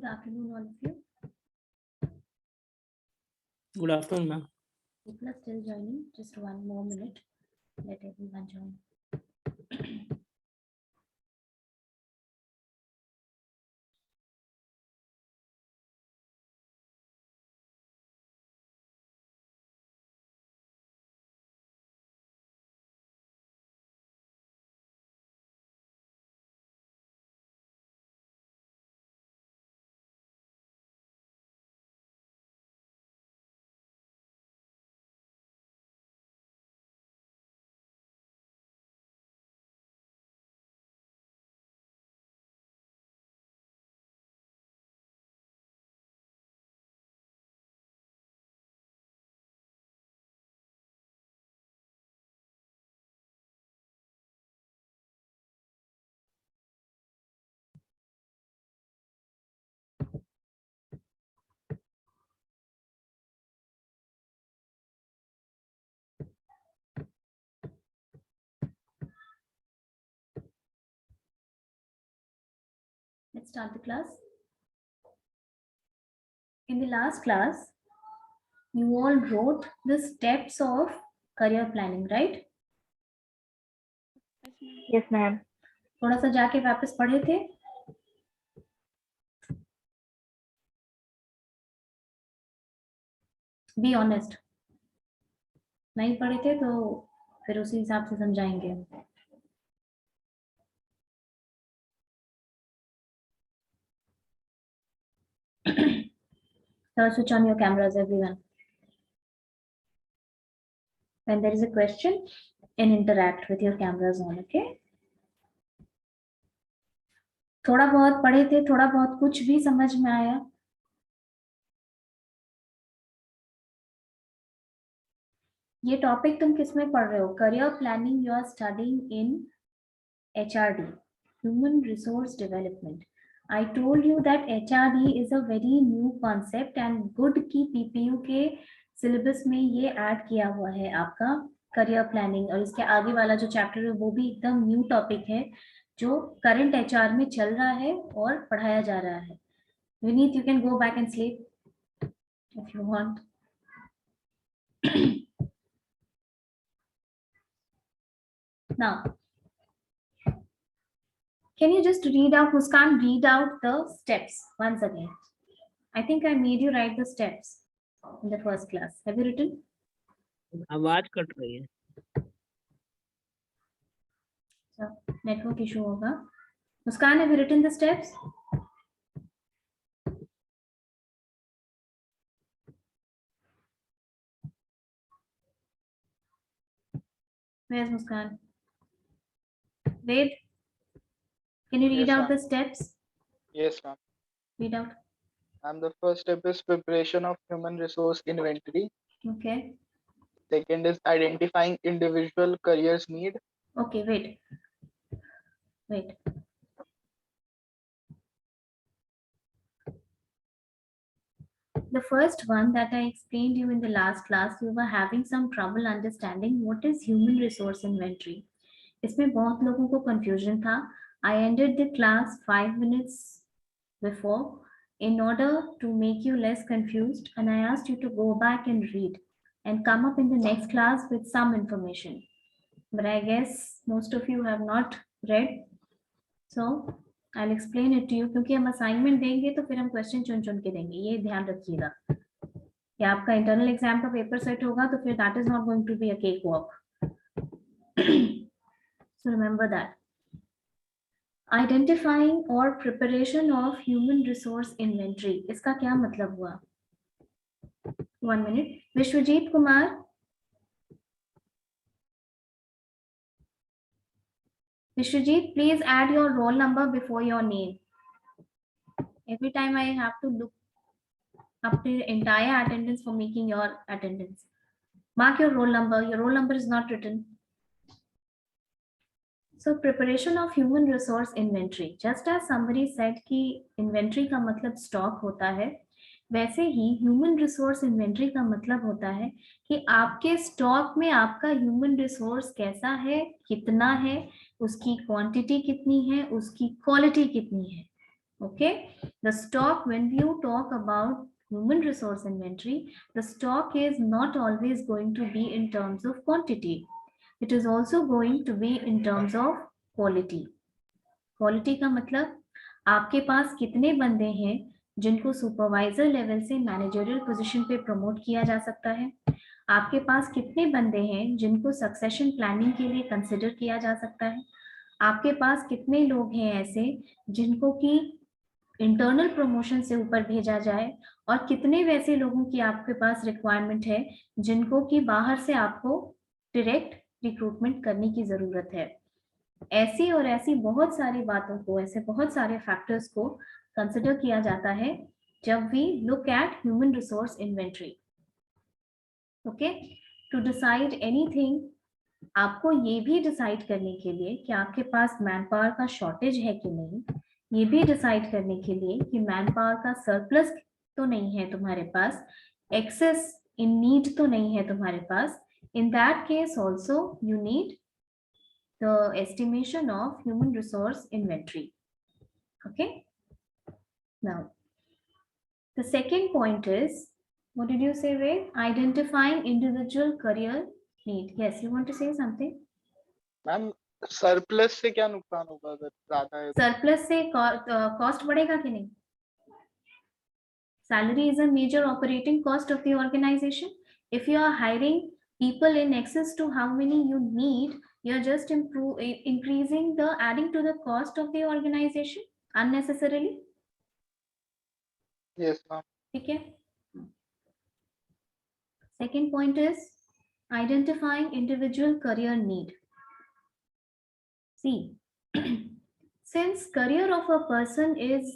Good afternoon, all of you. Good afternoon, ma'am. People are still joining. Just one more minute. Let everyone join. Let's start the class. In the last class, you all wrote the steps of career planning, right? Yes, ma'am. थोड़ा सा जाके वापस पढ़े थे? Be honest. नहीं पढ़े थे तो फिर उसी हिसाब से समझाएंगे. So switch on your cameras, everyone. When there is a question, and interact with your cameras on, okay? थोड़ा बहुत पढ़े थे, थोड़ा बहुत कुछ भी समझ में आया? ये टॉपिक तुम किस में पढ़ रहे हो? Career planning you are studying in HRD, Human Resource Development. I told you that HRD is a very new concept and good की PPU के सिलेबस में ये ऐड किया हुआ है आपका करियर प्लानिंग, और इसके आगे वाला जो चैप्टर है वो भी एकदम न्यू टॉपिक है जो करंट HR में चल रहा है और पढ़ाया जा रहा है. Vineet, you can go back and sleep if you want. Now, can you just read out, Muskan, read out the steps once again? I think I made you write the steps in the first class. Have you written? आवाज cut रही है. So, network issue होगा. Muskan, have you written the steps? Where's Muskan? Wait. Can you read Yes, out ma'am. the steps? Yes, ma'am. Read out. And the first step is preparation of human resource inventory. Okay. Second is identifying individual careers need. Okay, wait. Wait. The first one that I explained you in the last class, you were having some trouble understanding what is human resource inventory. इसमें बहुत लोगों को confusion था. I ended the class 5 minutes before in order to make you less confused, and I asked you to go back and read and come up in the next class with some information. But I guess most of you have not read, so I'll explain it to you. क्योंकि हम assignment देंगे तो फिर हम question चुन चुन के देंगे, ये ध्यान रखिएगा. कि आपका internal exam का paper set होगा तो फिर that is not going to be a cakewalk. So remember that. Identifying or preparation of human resource inventory. इसका क्या मतलब हुआ? 1 minute. Vishwajeet Kumar. Vishwajit, please add your roll number before your name. Every time I have to look up the entire attendance for making your attendance. Mark your roll number. Your roll number is not written. So preparation of human resource inventory. Just as somebody said कि inventory का मतलब stock होता है, वैसे ही human resource inventory का मतलब होता है कि आपके stock में आपका human resource कैसा है, कितना है, उसकी quantity कितनी है, उसकी quality कितनी है. Okay, the stock, when you talk about human resource inventory, the stock is not always going to be in terms of quantity. It is also going to be in terms of quality. Quality का मतलब आपके पास कितने बंदे हैं जिनको supervisor level से managerial position पे promote किया जा सकता है, आपके पास कितने बंदे हैं जिनको सक्सेशन प्लानिंग के लिए कंसिडर किया जा सकता है, आपके पास कितने लोग हैं ऐसे जिनको कि इंटरनल प्रमोशन से ऊपर भेजा जाए, और कितने वैसे लोगों की आपके पास रिक्वायरमेंट है जिनको कि बाहर से आपको डायरेक्ट रिक्रूटमेंट करने की जरूरत है। ऐसी और ऐसी बहुत सारी बातों को, ऐसे बहुत सारे फैक्टर्स को कंसिडर किया जाता है जब we look at human resource inventory. Okay, to decide anything, आपको ये भी डिसाइड करने के लिए कि आपके पास मैन पावर का शॉर्टेज है कि नहीं, ये भी डिसाइड करने के लिए कि मैन पावर का सरप्लस तो नहीं है तुम्हारे पास, एक्सेस इन नीड तो नहीं है तुम्हारे पास, in that case also you need the estimation of human resource inventory. Okay, now the second point is, what did you say, Ved? Identifying individual career need. Yes, you want to say something? Ma'am surplus से क्या नुकसान होगा अगर ज्यादा है? Surplus से cost बढ़ेगा कि नहीं? Salary is a major operating cost of the organization. If you are hiring people in excess to how many you need, you are just increasing the, adding to the cost of the organization unnecessarily. Yes ma'am. ठीक है. Second point is identifying individual career need. See, since career of a person is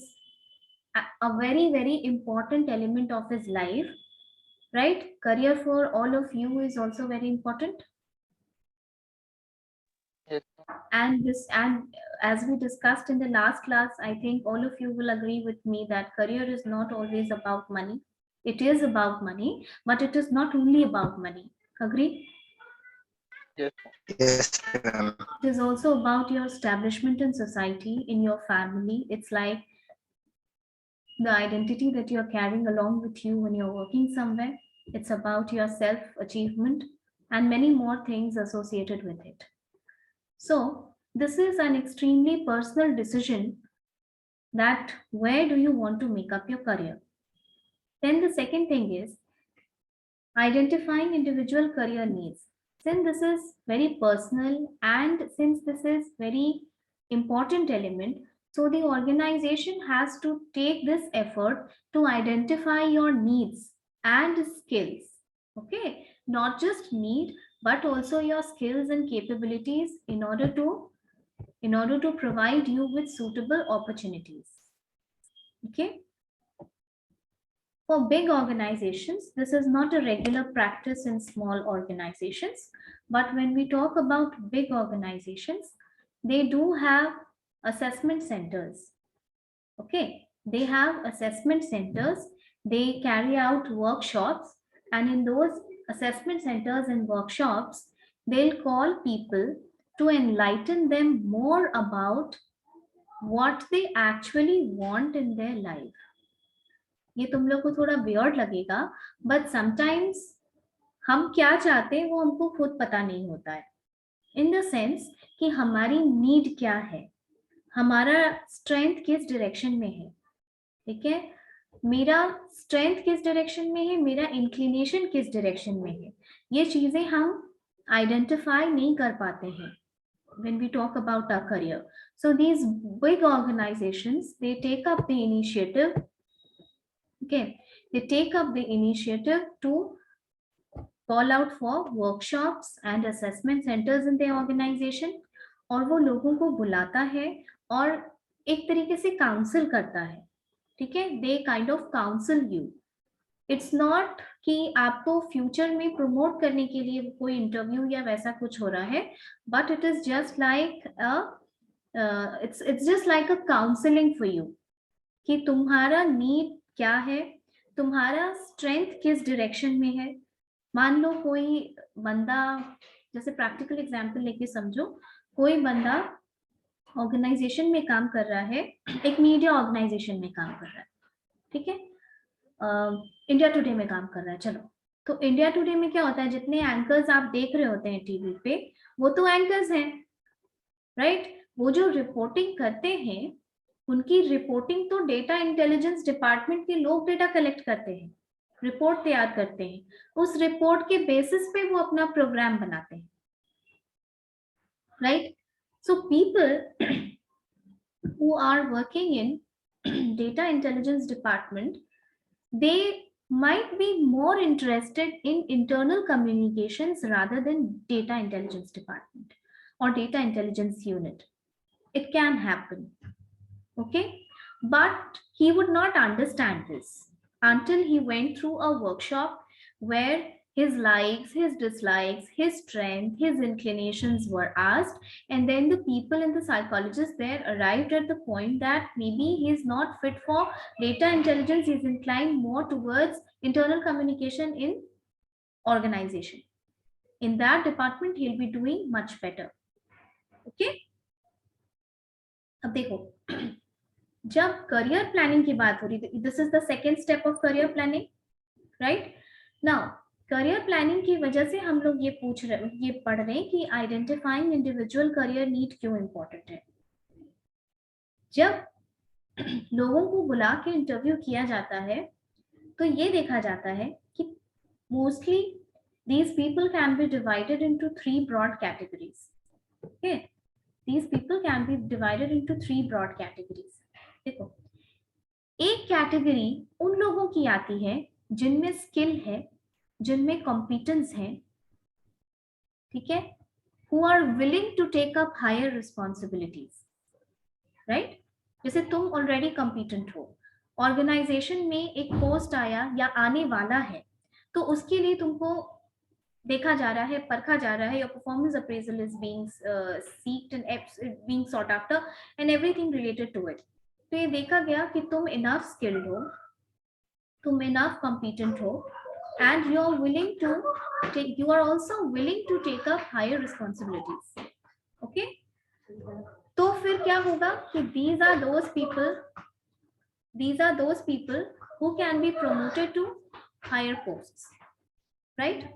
a very, very important element of his life, right? Career for all of you is also very important. Yes. And as we discussed in the last class, I think all of you will agree with me that career is not always about money. It is about money, but it is not only about money. Agree? Yes. Yes, ma'am. It is also about your establishment in society, in your family. It's like the identity that you're carrying along with you when you're working somewhere. It's about your self-achievement and many more things associated with it. So this is an extremely personal decision, that where do you want to make up your career. Then the second thing is identifying individual career needs. Since this is very personal and since this is very important element, so the organization has to take this effort to identify your needs and skills. Okay, not just need, but also your skills and capabilities in order to provide you with suitable opportunities. Okay. For big organizations, this is not a regular practice in small organizations, but when we talk about big organizations, they do have assessment centers. Okay, they have assessment centers, they carry out workshops, and in those assessment centers and workshops, they'll call people to enlighten them more about what they actually want in their life. ये तुम लोग को थोड़ा weird लगेगा, but sometimes हम क्या चाहते हैं वो हमको खुद पता नहीं होता है, इन द सेंस कि हमारी नीड क्या है, हमारा स्ट्रेंथ किस डायरेक्शन में है. ठीक है, मेरा स्ट्रेंथ किस डायरेक्शन में है, मेरा इंक्लिनेशन किस डायरेक्शन में है, ये चीजें हम आइडेंटिफाई नहीं कर पाते हैं when we talk about our career. So these big organizations, they take up the initiative. Okay, they take up the initiative to call out for workshops and assessment centers in their organization, और वो लोगों को बुलाता है और एक तरीके से काउंसिल करता है. ठीक है, they kind of counsel you. It's not कि आपको फ्यूचर में प्रमोट करने के लिए कोई इंटरव्यू या वैसा कुछ हो रहा है, but it is just like it's just like a counseling for you कि तुम्हारा नीड क्या है, तुम्हारा स्ट्रेंथ किस डायरेक्शन में है. मान लो कोई बंदा, जैसे प्रैक्टिकल एग्जांपल लेके समझो, कोई बंदा ऑर्गेनाइजेशन में काम कर रहा है, एक मीडिया ऑर्गेनाइजेशन में काम कर रहा है, ठीक है, इंडिया टुडे में काम कर रहा है, चलो। तो इंडिया टुडे में क्या होता है, जितने एंकर्स आप देख रहे होते हैं टीवी पे, वो तो एंकर्स हैं, राइट। वो जो रिपोर्टिंग करते हैं, उनकी रिपोर्टिंग तो डेटा इंटेलिजेंस डिपार्टमेंट के लोग डेटा कलेक्ट करते हैं, रिपोर्ट तैयार करते हैं, उस रिपोर्ट के बेसिस पे वो अपना प्रोग्राम बनाते हैं, right. So people who are working in data intelligence department, they might be more interested in internal communications rather than data intelligence department or data intelligence unit. It can happen, okay, but he would not understand this until he went through a workshop where his likes, his dislikes, his strength, his inclinations were asked, and then the people and the psychologists there arrived at the point that maybe he is not fit for data intelligence, he's inclined more towards internal communication in organization. In that department he'll be doing much better, okay। अब देखो, जब career planning की बात हो रही है, this is the second step of career planning, right. Now career planning की वजह से हम लोग ये पढ़ रहे हैं कि आइडेंटिफाइंग इंडिविजुअल करियर नीड क्यों इंपॉर्टेंट है। जब लोगों को बुला के इंटरव्यू किया जाता है तो ये देखा जाता है कि mostly these people can be divided into 3 broad categories, okay, these people can be divided into 3 broad categories। देखो, एक कैटेगरी उन लोगों की आती है जिनमें स्किल है, जिनमें कॉम्पिटेंस है, ठीक है, who are willing to take up higher responsibilities, right। जैसे तुम ऑलरेडी कॉम्पिटेंट हो, ऑर्गेनाइजेशन में एक पोस्ट आया या आने वाला है, तो उसके लिए तुमको देखा जा रहा है, परखा जा रहा है, your performance appraisal is being seeked and being sought after and everything related to it। तो ये देखा गया कि तुम इनफ स्किल्ड हो, तुम इनफ कॉम्पिटेंट हो, and you are willing to take, you are also willing to take up higher responsibilities, okay। तो फिर क्या होगा कि these are those people who can be promoted to higher posts, right।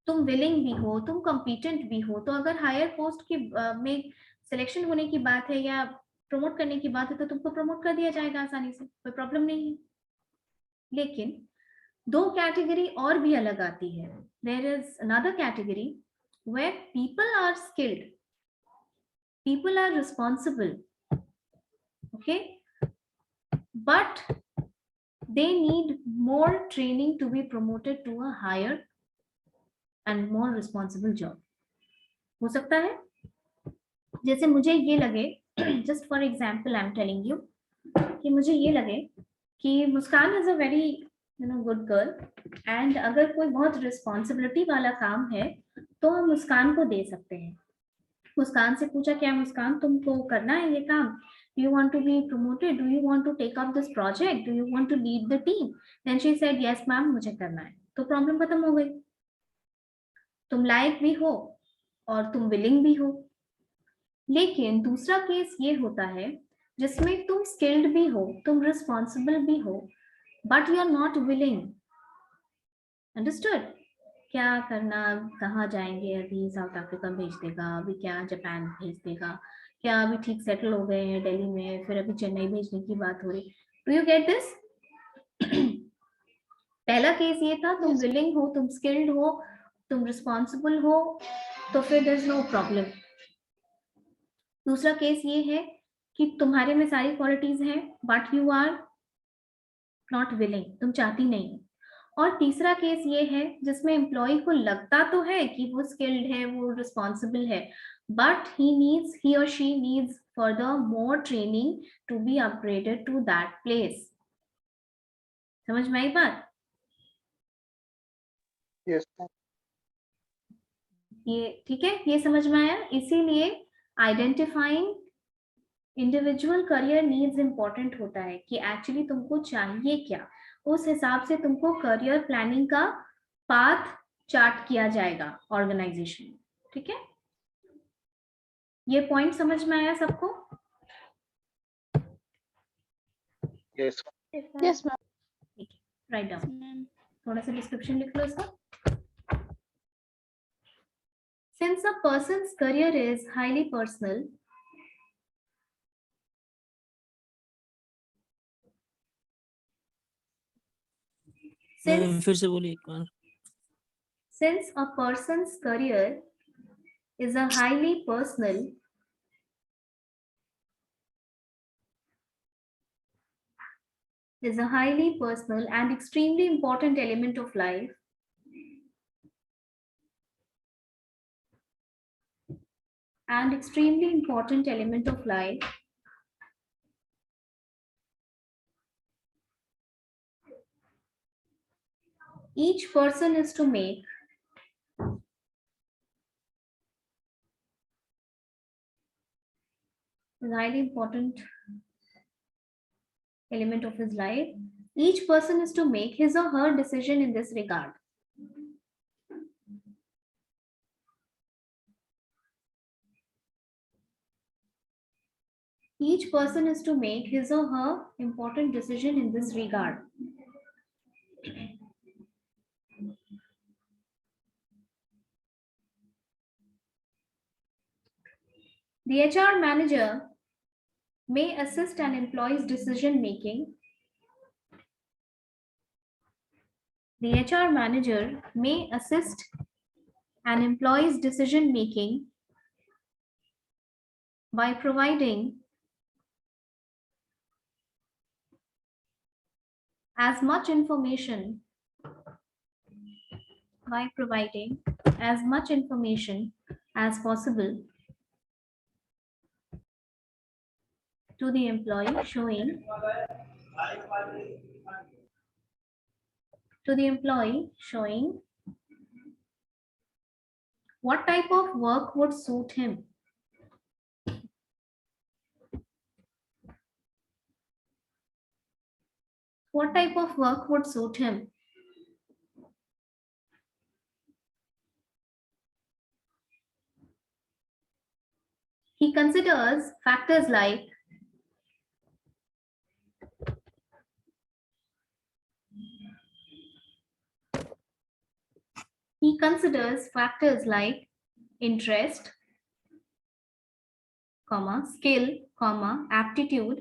तुम willing भी हो, तुम कॉम्पिटेंट भी हो, तो अगर हायर पोस्ट की में सिलेक्शन होने की बात है या प्रमोट करने की बात है तो तुमको प्रमोट कर दिया जाएगा आसानी से, कोई प्रॉब्लम नहीं है। लेकिन 2 कैटेगरी और भी अलग आती है। There is another category where people are skilled, people are responsible, okay, but they need more training to be promoted to a higher and more responsible job। हो सकता है जैसे मुझे ये लगे, just for example I'm telling you, कि मुझे ये लगे कि मुस्कान is a very good girl and अगर कोई बहुत रिस्पॉन्सिबिलिटी वाला काम है तो हम मुस्कान को दे सकते हैं। मुस्कान से पूछा, क्या मुस्कान तुमको करना है ये काम, do you want to be promoted, do you want to take up this project, do you want to lead the team, then she said yes ma'am मुझे करना है, तो प्रॉब्लम खत्म हो गई। तुम लायक भी हो और तुम विलिंग भी हो। लेकिन दूसरा केस ये होता है जिसमें तुम स्किल्ड भी हो, तुम रिस्पॉन्सिबल भी हो, but you are not willing. Understood? क्या करना, कहाँ जाएंगे, अभी साउथ अफ्रीका भेज देगा, अभी क्या जापान भेज देगा, क्या अभी ठीक सेटल हो गए हैं दिल्ली में, फिर अभी चेन्नई भेजने की बात हो रही। Do you get this? पहला केस ये था, तुम विलिंग हो, तुम स्किल्ड हो, तुम रिस्पॉन्सिबल हो, तो फिर देयर इज नो प्रॉब्लम। दूसरा केस ये है कि तुम्हारे में सारी क्वालिटीज हैं but you are not willing, तुम चाहती नहीं। और तीसरा केस ये है जिसमें एम्प्लॉय को लगता तो है कि वो स्किल्ड है, वो रिस्पॉन्सिबल है, but he or she needs further more training to be upgraded to that place। समझ में आई बात? यस ये ठीक है, ये समझ में आया। इसीलिए identifying individual career needs important होता है कि एक्चुअली तुमको चाहिए क्या, उस हिसाब से तुमको करियर प्लानिंग का पाथ चार्ट किया जाएगा ऑर्गेनाइजेशन। ठीक है। ये पॉइंट समझ में आया सबको? Yes. Yes, ma'am. ठीक है, राइट डाउन। थोड़ा सा डिस्क्रिप्शन लिख लो इसका। Since a person's career is highly personal, फिर से बोलिए एक बार। since a person's career is a highly personal and extremely important element of life, each person is to make a highly important element of his life. Each person is to make his or her decision in this regard. Each person is to make his or her important decision in this regard. The HR manager may assist an employee's decision making. The HR manager may assist an employee's decision making by providing as much information as possible to the employee, showing what type of work would suit him. What type of work would suit him? He considers factors like interest, skill, aptitude,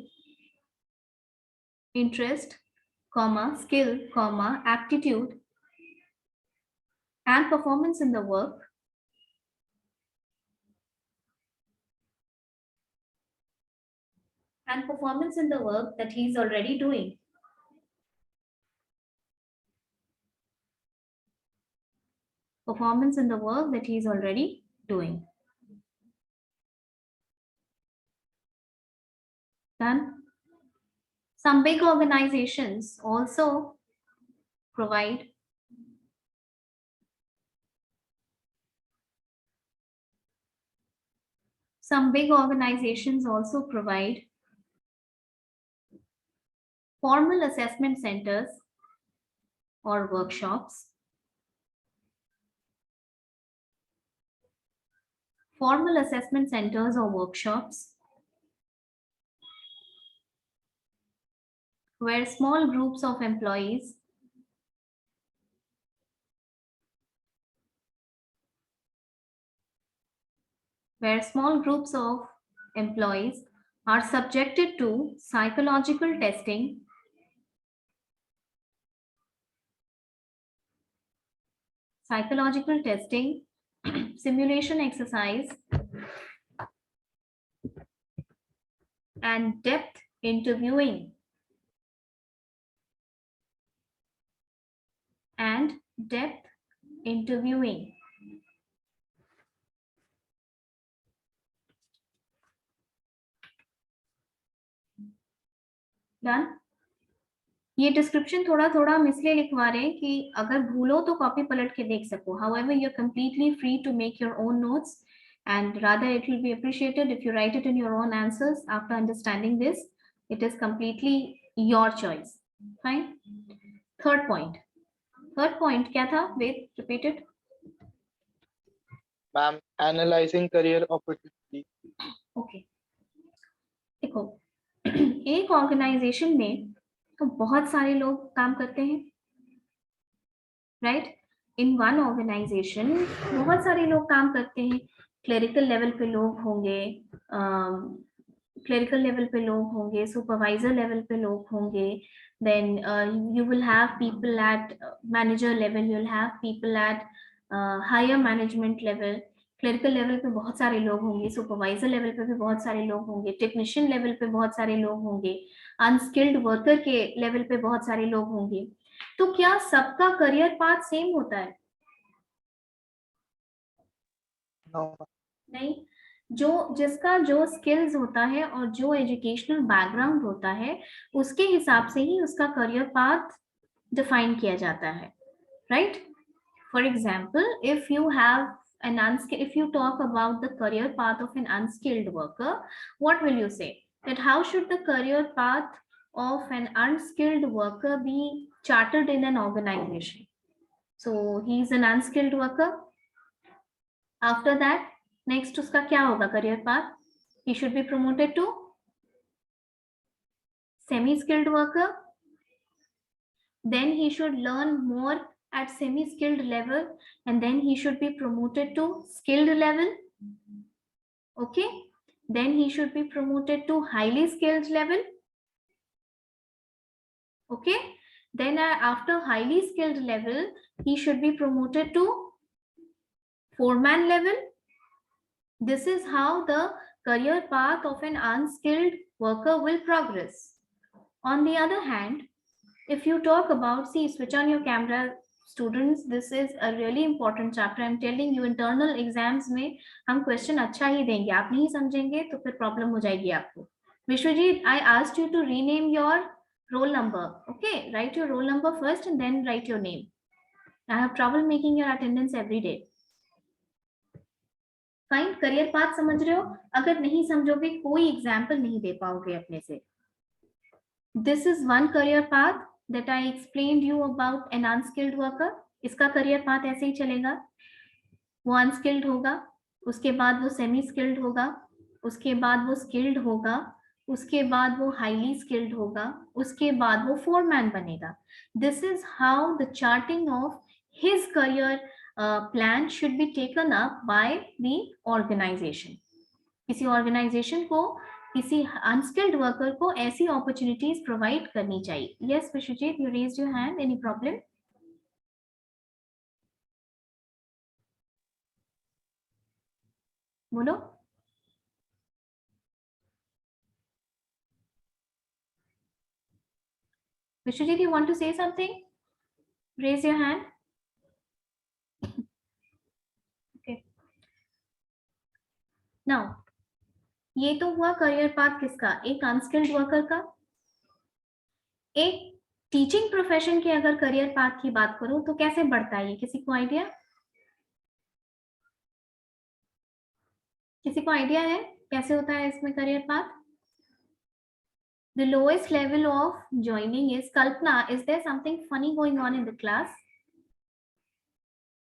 aptitude, and performance in the work, that he is already doing. Then some big organizations also provide formal assessment centers or workshops. Where small groups of employees are subjected to psychological testing, simulation exercise, and depth interviewing. Done? ये description थोड़ा थोड़ा हम इसलिए लिखवा रहे हैं कि अगर भूलो तो कॉपी पलट के देख सको. However, you're completely free to make your own notes, and rather it will be appreciated if you write it in your own answers after understanding this. It is completely your choice. Fine. Third point क्या था? Wait, repeat it. Ma'am, analyzing career opportunity. Okay, देखो एक organisation में तो बहुत सारे लोग काम करते हैं, राइट? इन वन ऑर्गेनाइजेशन बहुत सारे लोग काम करते हैं। क्लरिकल लेवल पे लोग होंगे, क्लरिकल लेवल पे लोग होंगे, सुपरवाइजर लेवल पे लोग होंगे, then you will have people at manager level, you will have people at higher management level. Clerical level पे बहुत सारे लोग होंगे, सुपरवाइजर लेवल पे भी बहुत सारे लोग होंगे, टेक्नीशियन लेवल पे बहुत सारे लोग होंगे, अनस्किल्ड वर्कर के लेवल पे बहुत सारे लोग होंगे। तो क्या सबका करियर पाथ सेम होता है? No. नहीं। जो जिसका जो स्किल्स होता है और जो एजुकेशनल बैकग्राउंड होता है उसके हिसाब से ही उसका करियर पाथ डिफाइन किया जाता है, right? For example, if you have an unskilled, if you talk about the career path of an unskilled worker, what will you say? That how should the career path of an unskilled worker be chartered in an organization? So he is an unskilled worker. After that, next उसका क्या होगा career path? He should be promoted to semi-skilled worker. Then he should learn more at semi-skilled level, and then he should be promoted to skilled level. Okay, then he should be promoted to highly skilled level. Okay, then after highly skilled level he should be promoted to foreman level. This is how the career path of an unskilled worker will progress. On the other hand, if you talk about, see, switch on your camera students, this is a really important chapter. I'm telling you, internal exams में हम question अच्छा ही देंगे, आप नहीं समझेंगे तो फिर problem हो जाएगी आपको। Vishwajit, I asked you to rename your roll number. Okay, write your roll number first and then write your name. I have trouble making your attendance every day. Fine, career path समझ रहे हो? अगर नहीं समझोगे कोई एग्जाम्पल नहीं दे पाओगे अपने से। This is one career path that I explained you about an unskilled worker. इसका करियर पाथ ऐसे ही चलेगा, वो अनस्किल्ड होगा, उसके बाद वो सेमी स्किल्ड होगा, उसके बाद वो स्किल्ड होगा, उसके बाद वो हाईली स्किल्ड होगा, उसके बाद वो फोरमैन बनेगा। This is how the charting of his career plan should be taken up by the organisation. किसी ऑर्गेनाइजेशन को किसी अनस्किल्ड वर्कर को ऐसी अपॉर्चुनिटीज प्रोवाइड करनी चाहिए। Yes Vishwajit, you raised your hand, any problem? बोलो। Vishwajit, you want to say something? Raise your hand. Okay. Now, ये तो हुआ करियर पाथ किसका? एक अनस्किल्ड वर्कर का। एक टीचिंग प्रोफेशन के अगर करियर पाथ की बात करूं तो कैसे बढ़ता है ये? किसी को आइडिया? किसी को आइडिया है कैसे होता है इसमें career path? The lowest level of joining is Kalpana. Is there something funny going on in the class?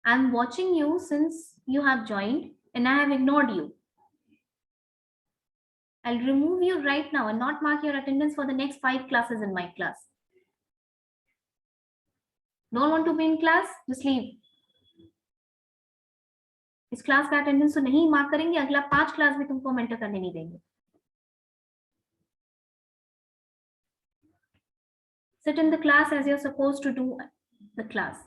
I'm watching you since you have joined and I have ignored you. I'll remove you right now and not mark your attendance for the next 5 classes in my class. Don't want to be in class? Just leave. इस class का attendance तो नहीं mark करेंगे, अगला 5 class भी तुमको mentor करने नहीं देंगे। Sit in the class as you're supposed to do the class.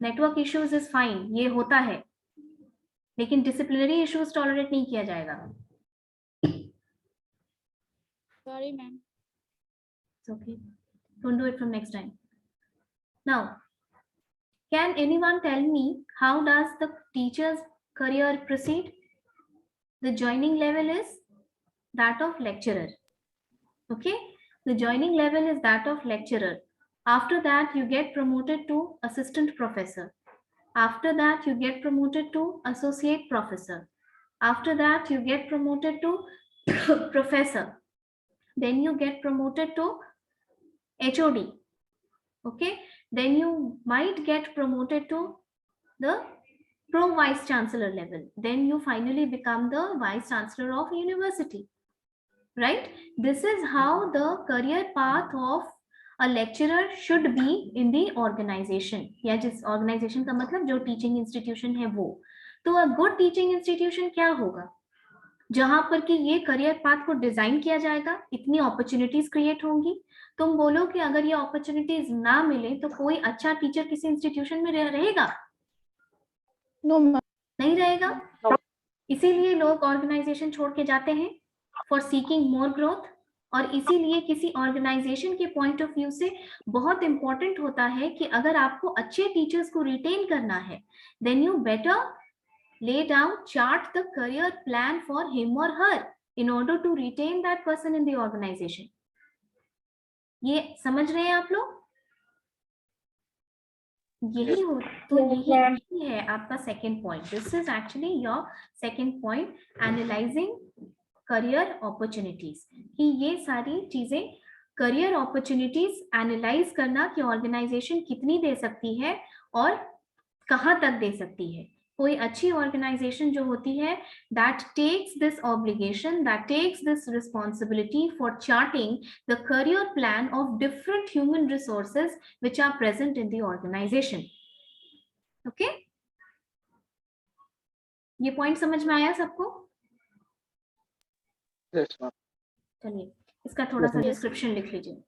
Network issues is fine, ये होता है, लेकिन डिसिप्लिनरी इश्यूज टॉलरेट नहीं किया जाएगा। Sorry, ma'am. It's okay. Don't do it from next time. Now, can anyone tell me how does the teacher's career proceed? The joining level is that of lecturer. Okay, the joining level is that of lecturer. After that, you get promoted to assistant professor. After that, you get promoted to associate professor. After that, you get promoted to professor. Then you get promoted to HOD. Okay, then you might get promoted to the pro vice chancellor level, then you finally become the vice chancellor of university, right? This is how the career path of a lecturer should be in the organization, या जिस organization का मतलब जो teaching institution है वो. तो a good teaching institution क्या होगा, जहां पर कि ये करियर पाथ को डिजाइन किया जाएगा, इतनी अपॉर्चुनिटीज क्रिएट होंगी. तुम बोलो कि अगर ये अपॉर्चुनिटीज ना मिले तो कोई अच्छा टीचर किसी इंस्टीट्यूशन में रहेगा? No ma'am. नहीं रहेगा. No. इसीलिए लोग ऑर्गेनाइजेशन छोड़ के जाते हैं फॉर सीकिंग मोर ग्रोथ. और इसीलिए किसी ऑर्गेनाइजेशन के पॉइंट ऑफ व्यू से बहुत इंपॉर्टेंट होता है कि अगर आपको अच्छे टीचर्स को रिटेन करना है, then you better lay down, chart the career plan for him or her in order to retain that person in the organization. ये समझ रहे हैं आप लोग? यही हो तो यही है आपका second point. This is actually your second point, analysing career opportunities. कि ये सारी चीजें, करियर अपॉर्चुनिटीज एनालाइज करना कि ऑर्गेनाइजेशन कितनी दे सकती है और कहां तक दे सकती है. कोई अच्छी ऑर्गेनाइजेशन जो होती है, that takes this obligation, that takes this responsibility for charting the career plan of different human resources which are present in the organization. Okay? ये पॉइंट समझ में आया सबको? Yes, ma'am. चलिए इसका थोड़ा सा डिस्क्रिप्शन लिख लीजिए.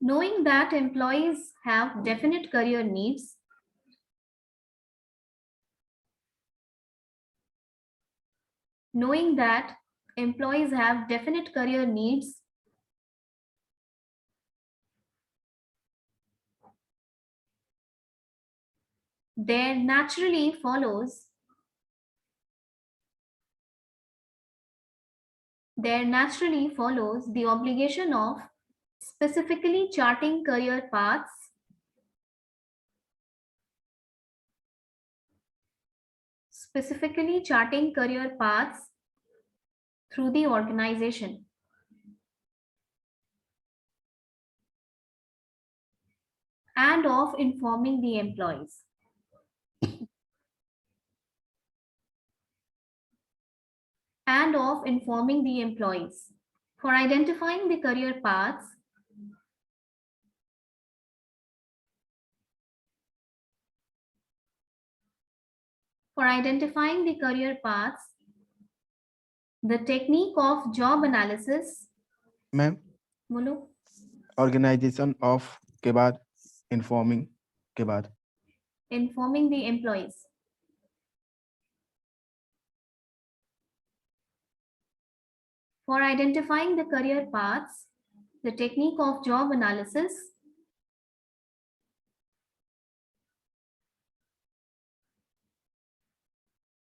Knowing that employees have definite career needs, knowing that employees have definite career needs, there naturally follows the obligation of specifically charting career paths through the organization. And of informing the employees. And of informing the employees for identifying the career paths the technique of job analysis. Ma'am बोलो. Organisation of के बाद informing के बाद Informing the employees. For identifying the career paths, the technique of job analysis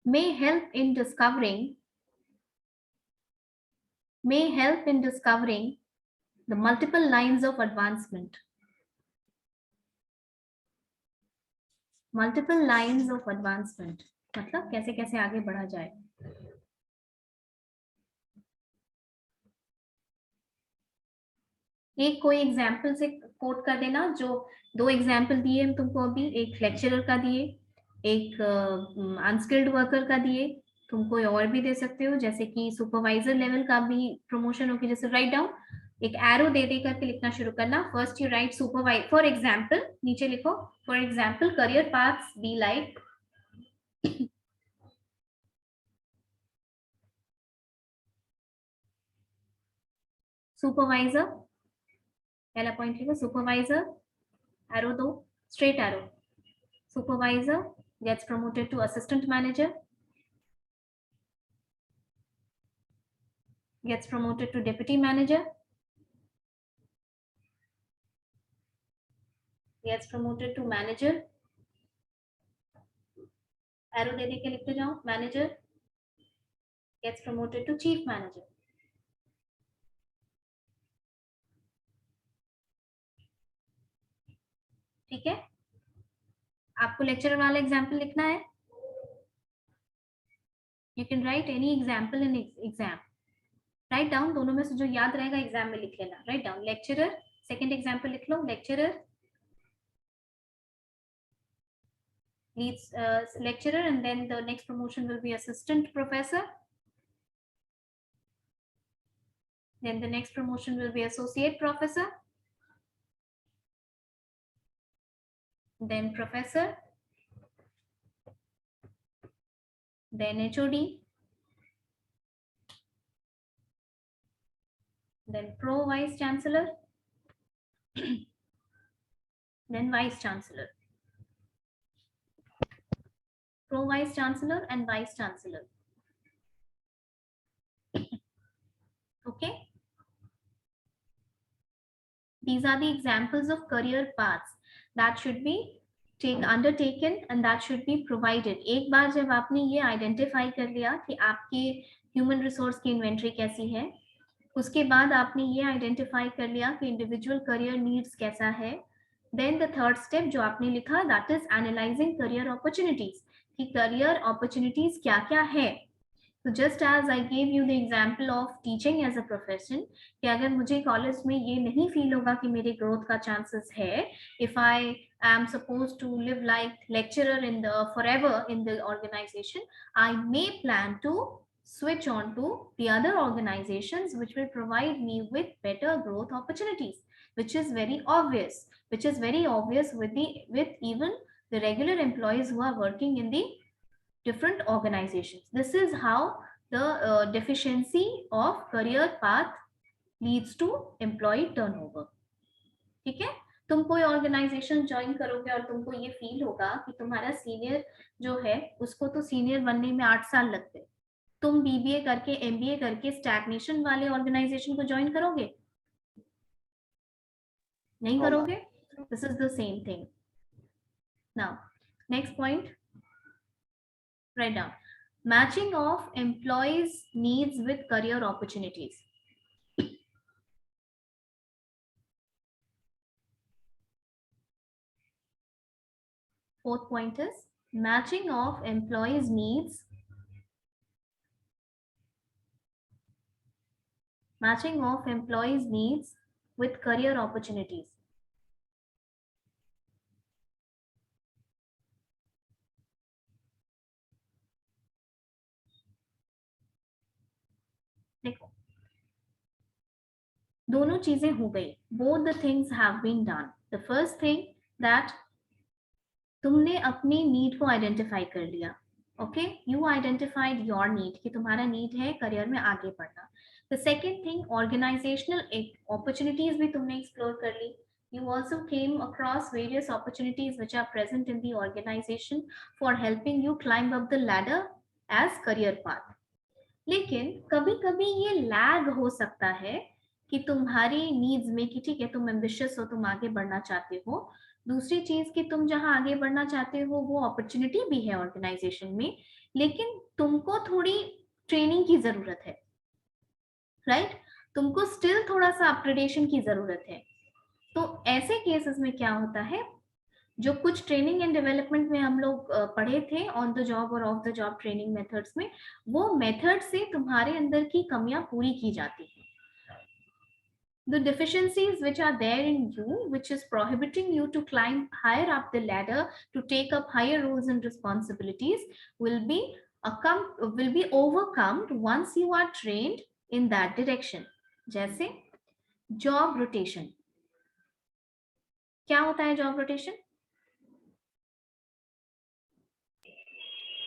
may help in discovering the multiple lines of advancement. Multiple lines of advancement मतलब कैसे कैसे आगे बढ़ा जाए. एक कोई एग्जाम्पल से कोट कर देना. जो 2 एग्जाम्पल दिए हम तुमको अभी, एक लेक्चरर का दिए, एक अनस्किल्ड वर्कर का दिए. तुम कोई और भी दे सकते हो, जैसे कि सुपरवाइजर लेवल का भी प्रमोशन होगी. जैसे राइट डाउन, एक एरो दे दे करके लिखना शुरू करना. First you right supervisor. For example नीचे लिखो, for example career paths be like supervisor. पहला पॉइंट लिखो सुपरवाइजर, एरो दो, straight arrow. Supervisor gets promoted to assistant manager, gets promoted to deputy manager, gets promoted to manager. Arrow दे दे के लिखते जाओ. Manager gets promoted to chief manager. ठीक है? आपको लेक्चर वाला एग्जाम्पल लिखना है. You can write any example in exam. Write down, दोनों में से जो याद रहेगा एग्जाम में लिख लेना. Write down lecturer, second example लिख लो. Lecturer, leads lecturer, and then the next promotion will be assistant professor. Then the next promotion will be associate professor, then professor, then HOD, then pro vice chancellor, then vice chancellor, pro vice chancellor and vice chancellor. Okay, these are the examples of career paths that should be undertaken and that should be provided. एक बार जब आपने ये identify कर लिया कि आपके human resource की inventory कैसी है, उसके बाद आपने ये आइडेंटिफाई कर लिया कि इंडिविजुअल करियर नीड्स कैसा है, देन द थर्ड स्टेप जो आपने लिखा that is analysing career opportunities, कि करियर अपॉर्चुनिटीज क्या क्या है. तो just as I gave you the example of teaching as a profession, कि अगर मुझे कॉलेज में ये नहीं फील होगा कि मेरे ग्रोथ का चांसेस है, if I am supposed to live like lecturer in the forever in the organization, I may plan to switch on to the other organizations which will provide me with better growth opportunities, which is very obvious with even the regular employees who are working in the different organizations. This is how the deficiency of career path leads to employee turnover. ठीक है, तुम कोई organisation join करोगे और तुमको ये feel होगा कि तुम्हारा सीनियर जो है उसको तो सीनियर बनने में 8 साल लगते, तुम बीबीए करके एमबीए करके स्टैग्नेशन वाले ऑर्गेनाइजेशन को ज्वाइन करोगे? नहीं करोगे. This is the same thing. Now next point, write down matching of employees needs with career opportunities. Fourth point is matching of employees needs with career opportunities. देखो, दोनों चीजें हो गई. Both the things have been done. The first thing that तुमने अपनी need को identify कर लिया. Okay, you identified your need कि तुम्हारा नीड है करियर में आगे बढ़ना. The second thing, organisational opportunities भी तुमने एक्सप्लोर कर ली. You also came across various opportunities which are present in the organization for helping you climb up the ladder as career path. लेकिन कभी कभी ये लैग हो सकता है कि तुम्हारी नीड्स में, कि ठीक है तुम एम्बिशियस हो, तुम आगे बढ़ना चाहते हो. दूसरी चीज कि तुम जहां आगे बढ़ना चाहते हो वो अपॉर्चुनिटी भी है ऑर्गेनाइजेशन में, लेकिन तुमको थोड़ी ट्रेनिंग की जरूरत है, राइट? तुमको स्टिल थोड़ा सा अपग्रेडेशन की जरूरत है. तो ऐसे केसेस में क्या होता है, जो कुछ ट्रेनिंग एंड डेवलपमेंट में हम लोग पढ़े थे ऑन द जॉब और of the job training methods में, वो मेथड से तुम्हारे अंदर की कमियां पूरी की जाती है. The deficiencies which are there in you, which is prohibiting you to climb higher up the ladder, to take up higher roles and responsibilities, will be overcome once you are trained in that direction. जैसे job rotation. क्या होता है job rotation?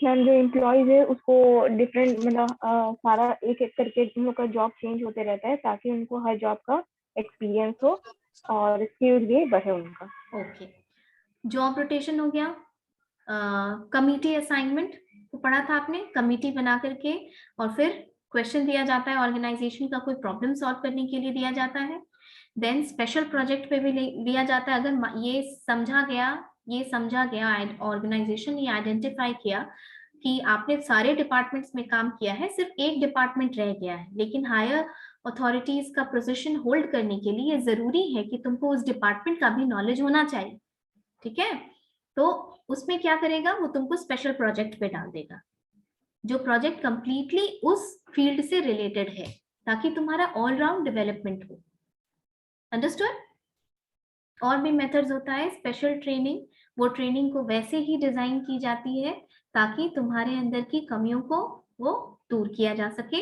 Ma'am जो employees है उसको different मतलब सारा एक एक करके उन लोग का जॉब चेंज होते रहता है ताकि उनको हर जॉब का एक्सपीरियंस हो और स्किल भी बढ़े उनका. ओके, जॉब रोटेशन हो गया. कमिटी असाइनमेंट को पढ़ा था आपने, कमिटी बना करके और फिर क्वेश्चन दिया जाता है, ऑर्गेनाइजेशन का कोई प्रॉब्लम सॉल्व करने के लिए दिया जाता है. देन स्पेशल प्रोजेक्ट पे भी लिया जाता है. अगर ये समझा गया ऑर्गेनाइजेशन ये आइडेंटिफाई किया कि आपने सारे डिपार्टमेंट्स में काम किया है, सिर्फ एक डिपार्टमेंट रह गया है, लेकिन हायर अथॉरिटीज का पोजीशन होल्ड करने के लिए जरूरी है कि तुमको उस डिपार्टमेंट का भी नॉलेज होना चाहिए. ठीक है, तो उसमें क्या करेगा, वो तुमको स्पेशल प्रोजेक्ट पे डाल देगा जो प्रोजेक्ट कंप्लीटली उस फील्ड से रिलेटेड है, ताकि तुम्हारा ऑल राउंड डेवलपमेंट हो. अंडरस्टूड? और भी मेथड्स होता है स्पेशल ट्रेनिंग, वो ट्रेनिंग को वैसे ही डिजाइन की जाती है ताकि तुम्हारे अंदर की कमियों को वो दूर किया जा सके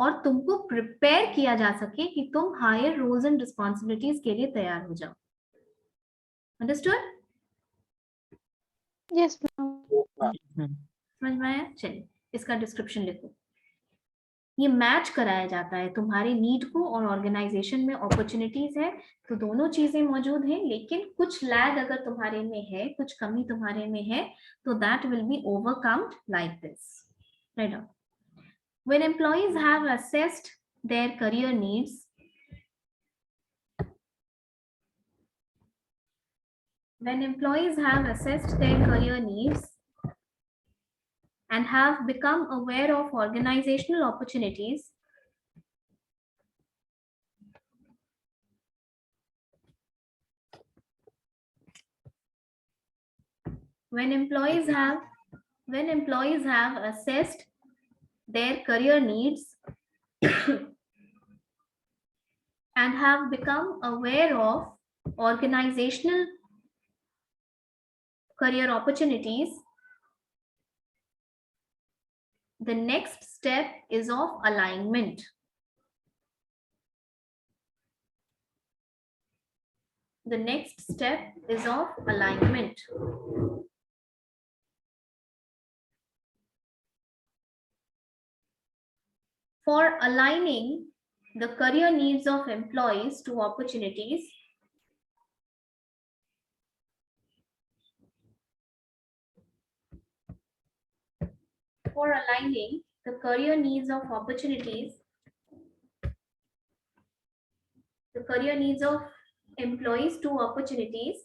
और तुमको प्रिपेयर किया जा सके कि तुम हायर रोल्स एंड रिस्पॉन्सिबिलिटीज के लिए तैयार हो जाओ। अंडरस्टूड? यस समझ में आया? चलिए इसका डिस्क्रिप्शन लिखो। ये मैच कराया जाता है तुम्हारे नीड को और ऑर्गेनाइजेशन में अपॉर्चुनिटीज है तो दोनों चीजें मौजूद हैं, लेकिन कुछ लैग अगर तुम्हारे में है, कुछ कमी तुम्हारे में है, तो that will be overcomed like this. Write down. When employees have assessed their career needs, and have become aware of organizational opportunities, when employees have assessed their career needs and have become aware of organizational career opportunities, the next step is of alignment. The next step is of alignment. For aligning the career needs of employees to opportunities, for aligning the career needs of opportunities, the career needs of employees to opportunities,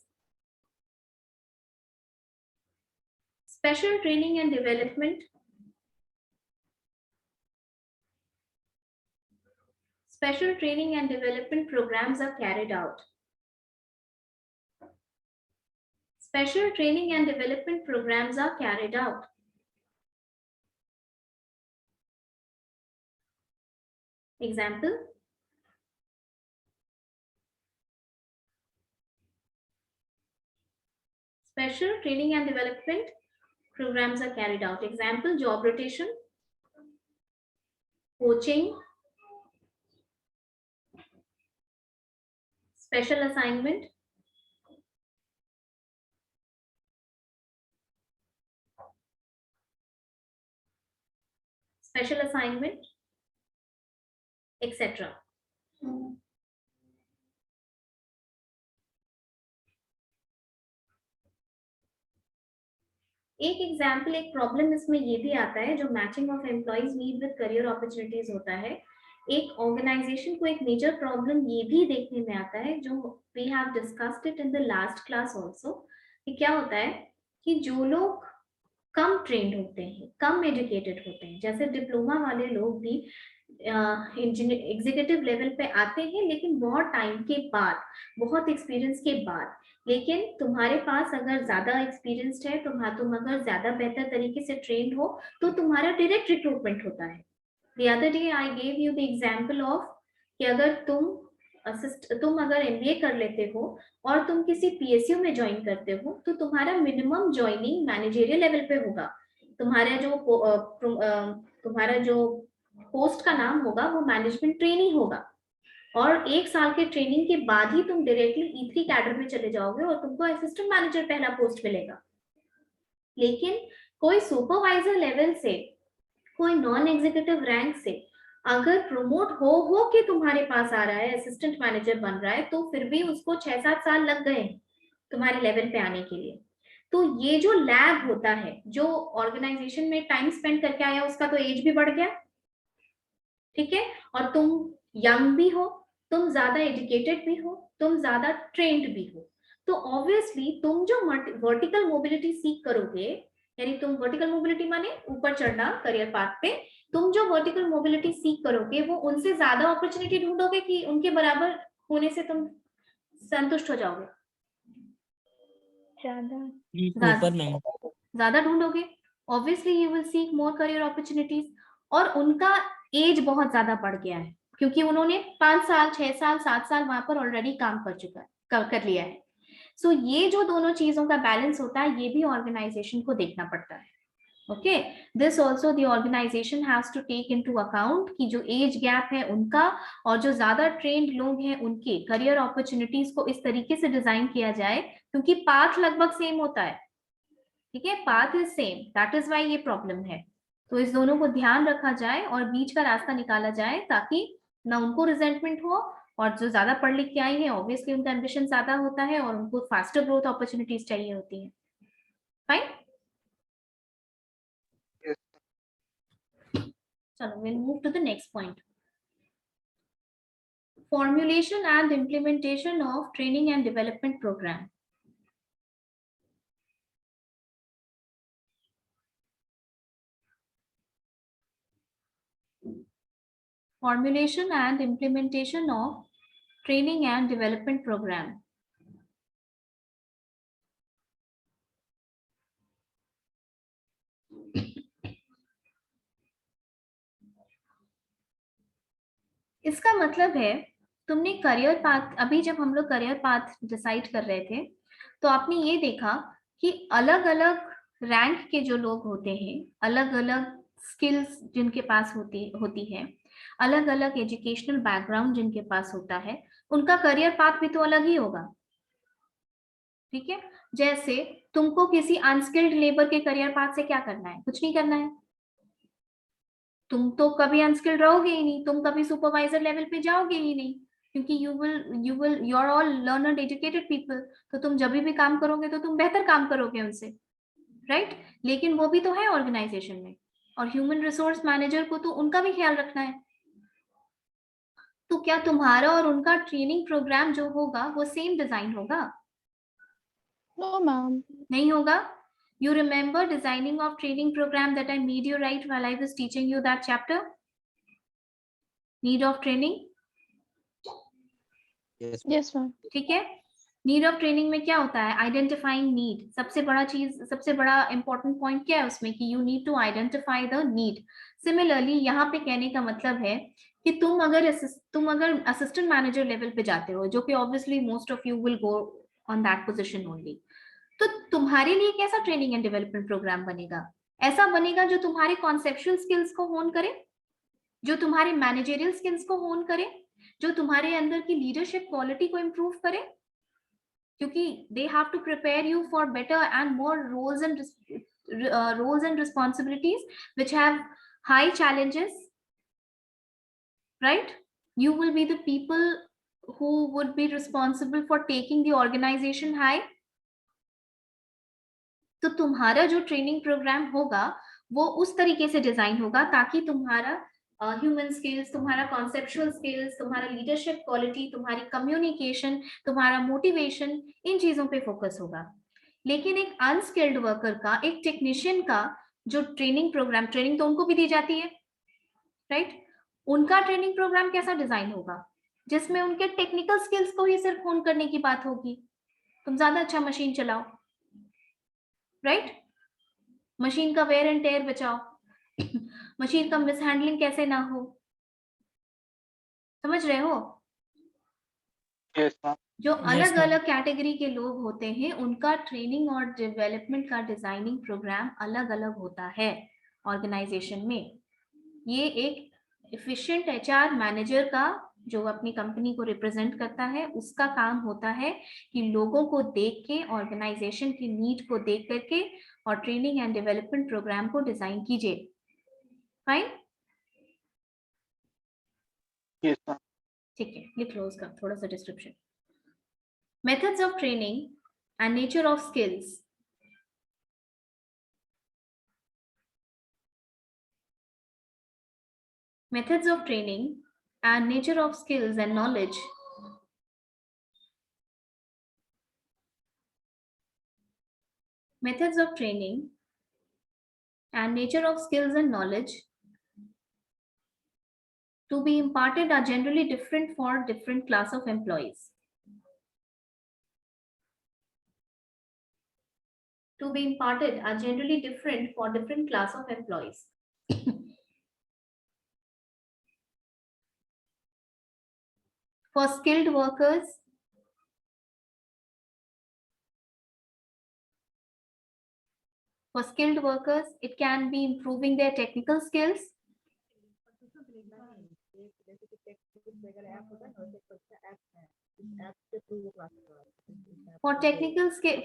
special training and development, special training and development programs are carried out. Special training and development programs are carried out. Example, special training and development programs are carried out. Example, job rotation, coaching, special assignment, special assignment, etc. एक example, एक problem इसमें ये भी आता है जो matching of employees need with career opportunities होता है। एक ऑर्गेनाइजेशन को एक मेजर प्रॉब्लम ये भी देखने में आता है जो we have discussed it in the last class also, कि क्या होता है कि जो लोग कम ट्रेंड होते हैं, कम एजुकेटेड होते हैं, जैसे डिप्लोमा वाले लोग भी एग्जीक्यूटिव लेवल पे आते हैं लेकिन बहुत टाइम के बाद, बहुत एक्सपीरियंस के बाद, लेकिन तुम्हारे पास अगर ज्यादा एक्सपीरियंस्ड है, तुम अगर ज्यादा बेहतर तरीके से ट्रेंड हो तो तुम्हारा डायरेक्ट रिक्रूटमेंट होता है। The other day I gave you the example of कि अगर तुम अगर MBA कर लेते हो और तुम किसी PSU में ज्वाइन करते हो तो तुम्हारा मिनिमम ज्वाइनिंग मैनेजरियल लेवल पे होगा। तुम्हारा जो पोस्ट का नाम होगा वो मैनेजमेंट ट्रेनी होगा और 1 साल के ट्रेनिंग के बाद ही तुम डायरेक्टली E3 कैडर में चले जाओगे और तुमको असिस्टेंट मैनेजर पहला पोस्ट मिलेगा। लेकिन कोई सुपरवाइजर लेवल से, कोई नॉन एग्जीक्यूटिव रैंक से अगर प्रमोट हो के तुम्हारे पास आ रहा है, असिस्टेंट मैनेजर बन रहा है, तो फिर भी उसको 6-7 साल लग गए तुम्हारे लेवल पे आने के लिए। तो ये जो लैग होता है, जो ऑर्गेनाइजेशन में टाइम स्पेंड करके आया उसका तो एज भी बढ़ गया, ठीक है, और तुम यंग भी हो, तुम ज्यादा एजुकेटेड भी हो, तुम ज्यादा ट्रेंड भी हो, तो ऑब्वियसली तुम जो वर्टिकल मोबिलिटी सीख करोगे, यानी तुम वर्टिकल मोबिलिटी माने ऊपर चढ़ना करियर पाथ पे, तुम जो वर्टिकल मोबिलिटी सीख करोगे वो उनसे ज्यादा अपॉर्चुनिटी ढूंढोगे कि उनके बराबर होने से तुम संतुष्ट हो जाओगे? ज्यादा ढूंढोगे, obviously you will seek more career opportunities. और उनका एज बहुत ज्यादा बढ़ गया है क्योंकि उन्होंने 5 साल, 6 साल, 7 साल वहां पर ऑलरेडी काम कर लिया है। सो ये जो दोनों चीजों का बैलेंस होता है, ये भी ऑर्गेनाइजेशन को देखना पड़ता है। Okay, this also the organisation has to take into account कि जो एज गैप है उनका और जो ज्यादा ट्रेंड लोग हैं उनके करियर अपॉर्चुनिटीज को इस तरीके से डिजाइन किया जाए, क्योंकि पाथ लगभग सेम होता है। ठीक है, path is same, that is why ये प्रॉब्लम है। तो इस दोनों को ध्यान रखा जाए और बीच का रास्ता निकाला जाए, ताकि ना उनको रिजेंटमेंट हो, और जो ज्यादा पढ़ लिख के आई है ऑब्वियसली उनका एम्बिशन ज्यादा होता है और उनको फास्टर ग्रोथ अपॉर्चुनिटीज चाहिए होती है। फाइन, चलो we'll move to the next point. Formulation and implementation of training and development program. Formulation and implementation of training and development program. इसका मतलब है तुमने करियर पाथ, अभी जब हम लोग करियर पाथ डिसाइड कर रहे थे तो आपने ये देखा कि अलग अलग रैंक के जो लोग होते हैं, अलग अलग स्किल्स जिनके पास होती है, अलग अलग एजुकेशनल बैकग्राउंड जिनके पास होता है, उनका करियर पाथ भी तो अलग ही होगा। ठीक है, जैसे तुमको किसी अनस्किल्ड लेबर के करियर पाथ से क्या करना है? कुछ नहीं करना है, तुम तो कभी अनस्किल्ड रहोगे ही नहीं, तुम कभी सुपरवाइजर लेवल पे जाओगे ही नहीं, क्योंकि you are all learned educated people, तो तुम जब भी काम करोगे तो तुम बेहतर काम करोगे उनसे, राइट? लेकिन वो भी तो है ऑर्गेनाइजेशन में, और ह्यूमन रिसोर्स मैनेजर को तो उनका भी ख्याल रखना है। तो क्या तुम्हारा और उनका ट्रेनिंग प्रोग्राम जो होगा वो सेम डिजाइन होगा? No ma'am. नहीं होगा। You remember designing of training program that I made you write while I was teaching you that chapter? Need of training? Yes ma'am. ठीक है, नीड ऑफ ट्रेनिंग में क्या होता है? Identifying need. सबसे बड़ा चीज, सबसे बड़ा इंपॉर्टेंट पॉइंट क्या है उसमें कि you need to identify the need. Similarly यहाँ पे कहने का मतलब है कि तुम अगर असिस्टेंट मैनेजर लेवल पे जाते हो, जो कि obviously most of you will go on that position only, तो तुम्हारे लिए कैसा ट्रेनिंग एंड डेवलपमेंट प्रोग्राम बनेगा? ऐसा बनेगा जो तुम्हारे कॉन्सेप्चुअल स्किल्स को होन करे, जो तुम्हारे मैनेजरियल स्किल्स को होन करे, जो तुम्हारे अंदर की लीडरशिप क्वालिटी को इंप्रूव करे, क्योंकि they have to prepare you for better and more roles and responsibilities which have high challenges, right? You will be the people who would be responsible for taking the organization high. तो तुम्हारा जो training programme होगा वो उस तरीके से design होगा ताकि तुम्हारा ह्यूमन स्किल्स, तुम्हारा कॉन्सेप्चुअल स्किल्स, तुम्हारा लीडरशिप क्वालिटी, तुम्हारी कम्युनिकेशन, तुम्हारा मोटिवेशन, इन चीजों पे फोकस होगा। लेकिन एक अनस्किल्ड वर्कर का, एक टेक्नीशियन का जो ट्रेनिंग प्रोग्राम, ट्रेनिंग तो उनको भी दी जाती है, राइट? उनका ट्रेनिंग प्रोग्राम कैसा डिजाइन होगा? जिसमें उनके टेक्निकल स्किल्स को ही सिर्फ होन करने की बात होगी। तुम ज्यादा अच्छा मशीन चलाओ, राइट? मशीन का वेयर एंड टेयर बचाओ, मशीन का मिसहैंडलिंग कैसे ना हो, समझ रहे हो? Yes ma'am. जो Yes, अलग ma'am. अलग कैटेगरी के लोग होते हैं उनका ट्रेनिंग और डेवलपमेंट का डिजाइनिंग प्रोग्राम अलग अलग होता है ऑर्गेनाइजेशन में। ये एक एफिशिएंट एचआर मैनेजर का, जो अपनी कंपनी को रिप्रेजेंट करता है, उसका काम होता है कि लोगों को देख के, ऑर्गेनाइजेशन की नीड को देख करके और ट्रेनिंग एंड डेवलपमेंट प्रोग्राम को डिजाइन कीजिए। Fine, yes ma'am. ठीक है, लिख लो उसका थोड़ा सा description. Methods of training and nature of skills. Methods of training and nature of skills and knowledge. Methods of training and nature of skills and knowledge to be imparted are generally different for different class of employees. To be imparted are generally different for different class of employees. For skilled workers, For skilled workers, it can be improving their technical skills.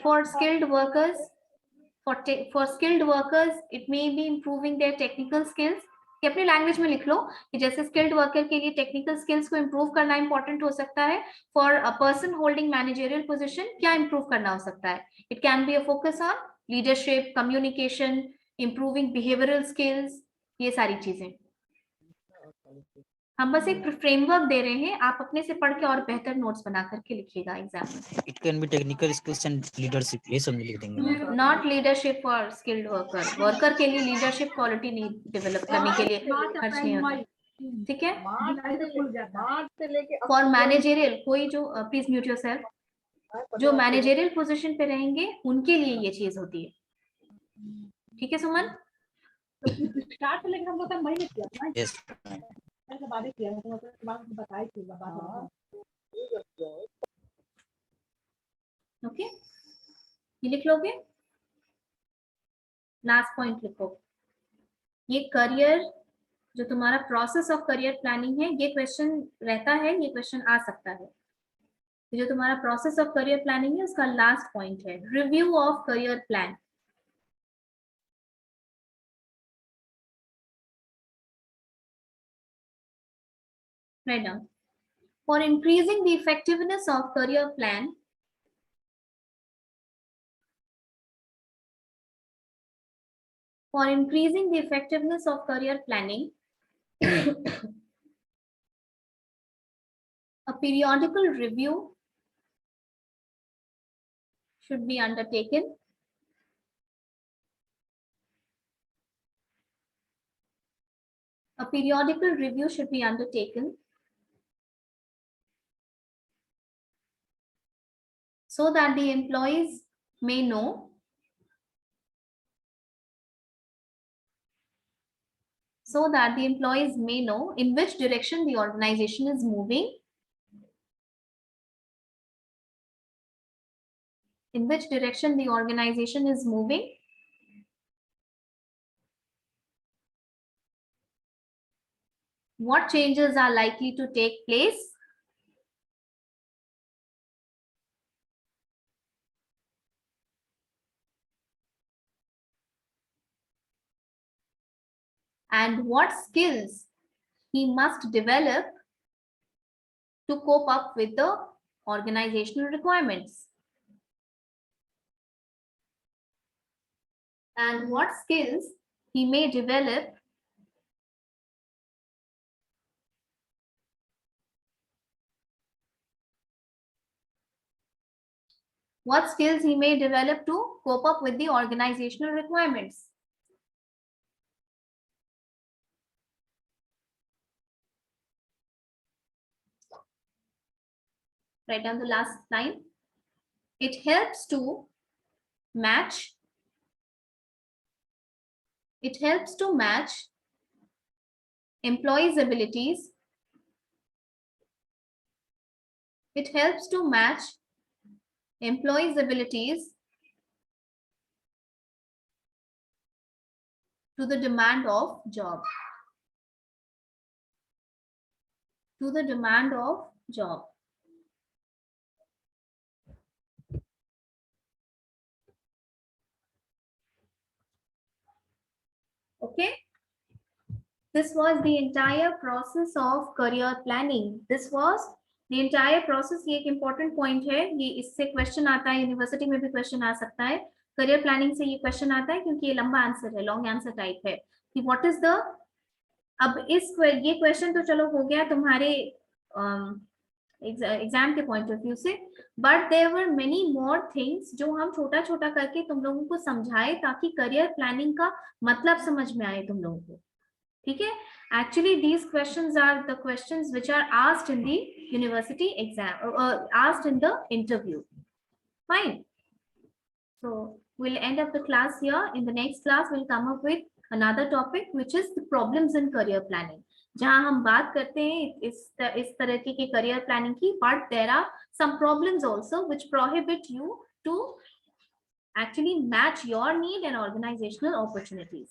For skilled workers, for skilled workers, it may be improving their technical skills. कि अपनी language में लिख लो कि जैसे skilled worker के लिए technical skills को improve करना इंपॉर्टेंट हो सकता है, for a person holding managerial position क्या इंप्रूव करना हो सकता है? It can be a focus on leadership, communication, improving behavioural skills, ये सारी चीजें। हम बस एक फ्रेमवर्क दे रहे हैं, आप अपने से पढ़ के और बेहतर नोट्स बना करके लिखिएगा एग्जाम में। It can be technical skills and leadership. ये सब लिख देंगे। Not leadership for skilled worker, worker के लिए लीडरशिप क्वालिटी नहीं डेवलप करने के लिए खर्च नहीं होता, ठीक है? फॉर मैनेजरियल, कोई जो प्लीज म्यूट योरसेल्फ, जो मैनेजरियल पोजीशन पे रहेंगे उनके लिए ये चीज होती है, ठीक है सुमन? स्टार्ट से लेकर हम लोग महीने किया Yes. बातें किया तो बताई थी बात। ओके, ये लिख लोगे? लास्ट पॉइंट लिखो, ये करियर जो तुम्हारा प्रोसेस ऑफ करियर प्लानिंग है, ये क्वेश्चन रहता है, ये क्वेश्चन आ सकता है। जो तुम्हारा प्रोसेस ऑफ करियर प्लानिंग है उसका लास्ट पॉइंट है review of career plan. Write down. For increasing the effectiveness of career plan, a periodical review should be undertaken. A periodical review should be undertaken so that the employees may know in which direction the organization is moving, what changes are likely to take place, and what skills he must develop to cope up with the organizational requirements. And what skills he may develop to cope up with the organizational requirements. Write down the last line. It helps to match employees' abilities. It helps to match employees' abilities to the demand of job. Okay, this was the entire process of career planning. This was the entire process. ये एक important point है, ये इससे question आता है, university में भी question आ सकता है, career planning से ये question आता है क्योंकि ये लंबा आंसर है, long answer type है कि what is the, अब ये question तो चलो हो गया तुम्हारे एग्जाम के पॉइंट ऑफ व्यू से, but there were many more things जो हम छोटा छोटा करके तुम लोगों को समझाए ताकि करियर प्लानिंग का मतलब समझ में आए तुम लोगों को, ठीक है? Actually these questions are the questions which are asked in the university exam, asked in the interview. Fine, so we'll end up the class here. In the next class we'll come up with another topic which is the problems in career planning, जहां हम बात करते हैं इस तरह के career planning की, but there are some problems also which prohibit you to actually match your need and organizational opportunities.